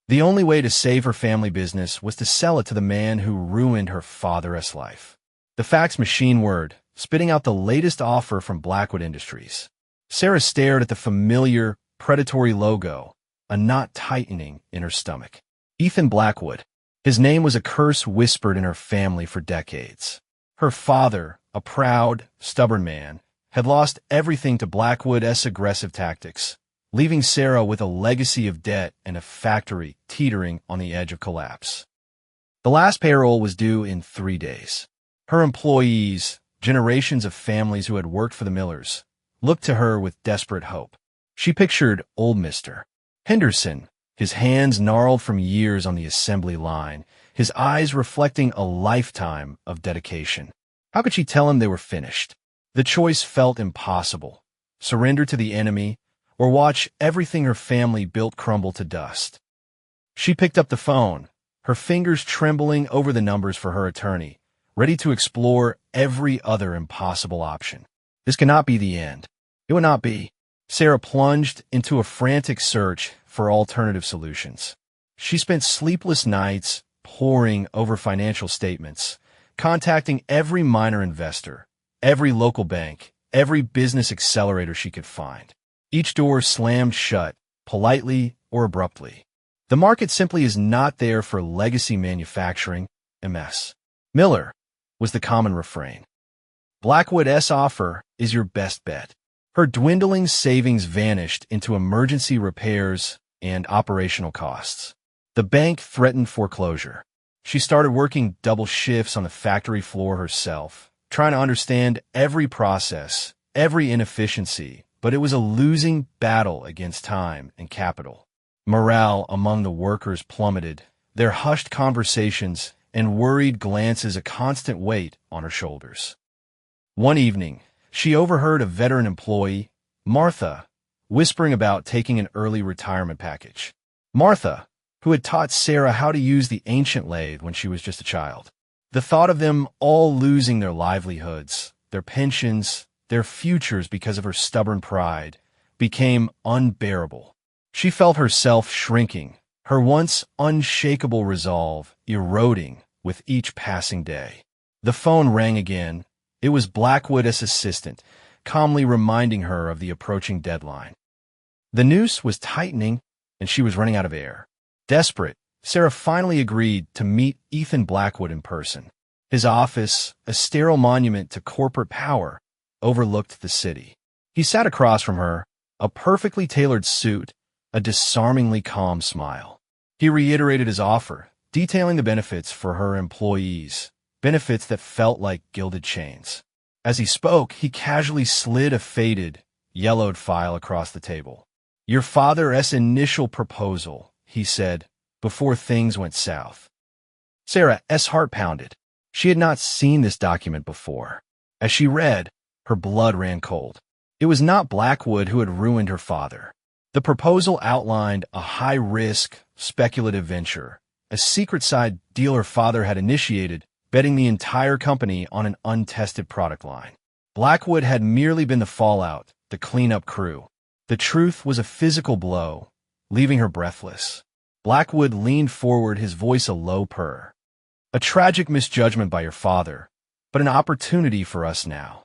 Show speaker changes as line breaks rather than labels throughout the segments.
The only way to save her family business was to sell it to the man who ruined her father's life. The fax machine whirred, spitting out the latest offer from Blackwood Industries. Sarah stared at the familiar, predatory logo, a knot tightening in her stomach. Ethan Blackwood. His name was a curse whispered in her family for decades. Her father, a proud, stubborn man, had lost everything to Blackwood's aggressive tactics, leaving Sarah with a legacy of debt and a factory teetering on the edge of collapse. The last payroll was due in 3 days. Her employees, generations of families who had worked for the Millers, looked to her with desperate hope. She pictured old Mr. Henderson, his hands gnarled from years on the assembly line, his eyes reflecting a lifetime of dedication. How could she tell him they were finished? The choice felt impossible. Surrender to the enemy, or watch everything her family built crumble to dust. She picked up the phone, her fingers trembling over the numbers for her attorney, ready to explore every other impossible option. This cannot be the end. It would not be. Sarah plunged into a frantic search for alternative solutions. She spent sleepless nights poring over financial statements, contacting every minor investor, every local bank, every business accelerator she could find. Each door slammed shut, politely or abruptly. The market simply is not there for legacy manufacturing, MS. Miller, was the common refrain. Blackwood's offer is your best bet. Her dwindling savings vanished into emergency repairs and operational costs. The bank threatened foreclosure. She started working double shifts on the factory floor herself, trying to understand every process, every inefficiency, but it was a losing battle against time and capital. Morale among the workers plummeted, their hushed conversations and worried glances a constant weight on her shoulders. One evening, she overheard a veteran employee, Martha, whispering about taking an early retirement package. Martha, who had taught Sarah how to use the ancient lathe when she was just a child. The thought of them all losing their livelihoods, their pensions, their futures because of her stubborn pride, became unbearable. She felt herself shrinking, her once unshakable resolve eroding with each passing day. The phone rang again. It was Blackwood's assistant, calmly reminding her of the approaching deadline. The noose was tightening, and she was running out of air. Desperate, Sarah finally agreed to meet Ethan Blackwood in person. His office, a sterile monument to corporate power, overlooked the city. He sat across from her, a perfectly tailored suit, a disarmingly calm smile. He reiterated his offer, detailing the benefits for her employees, benefits that felt like gilded chains. As he spoke, he casually slid a faded, yellowed file across the table. "Your father's initial proposal," he said, before things went south. Sarah's heart pounded. She had not seen this document before. As she read, her blood ran cold. It was not Blackwood who had ruined her father. The proposal outlined a high-risk, speculative venture, a secret side deal her father had initiated, betting the entire company on an untested product line. Blackwood had merely been the fallout, the cleanup crew. The truth was a physical blow, leaving her breathless. Blackwood leaned forward, his voice a low purr. "A tragic misjudgment by your father, but an opportunity for us now.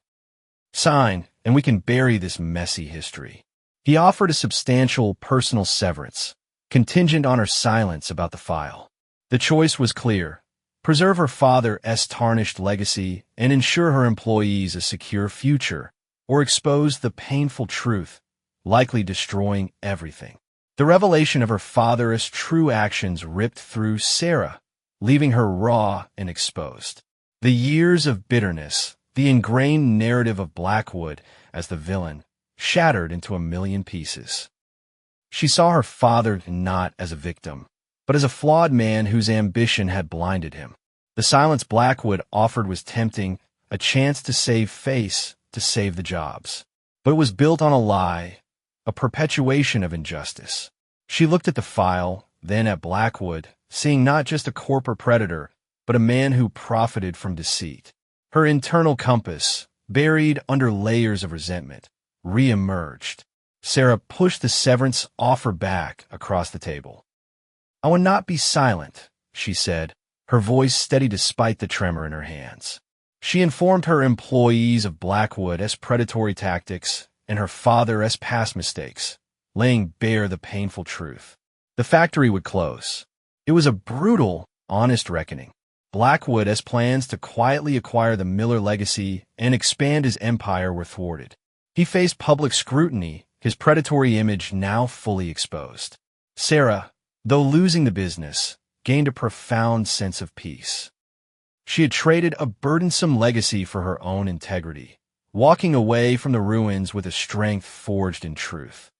Sign, and we can bury this messy history." He offered a substantial personal severance, contingent on her silence about the file. The choice was clear: preserve her father's tarnished legacy and ensure her employees a secure future, or expose the painful truth, likely destroying everything. The revelation of her father's true actions ripped through Sarah, leaving her raw and exposed. The years of bitterness, the ingrained narrative of Blackwood as the villain, shattered into a million pieces. She saw her father not as a victim, but as a flawed man whose ambition had blinded him. The silence Blackwood offered was tempting, a chance to save face, to save the jobs. But it was built on a lie, a perpetuation of injustice. She looked at the file, then at Blackwood, seeing not just a corporate predator, but a man who profited from deceit. Her internal compass, buried under layers of resentment, re-emerged. Sarah pushed the severance offer back across the table. "I will not be silent," she said, her voice steady despite the tremor in her hands. She informed her employees of Blackwood's predatory tactics and her father's past mistakes, laying bare the painful truth. The factory would close. It was a brutal, honest reckoning. Blackwood's plans to quietly acquire the Miller legacy and expand his empire were thwarted. He faced public scrutiny, his predatory image now fully exposed. Sarah, though losing the business, gained a profound sense of peace. She had traded a burdensome legacy for her own integrity, walking away from the ruins with a strength forged in truth.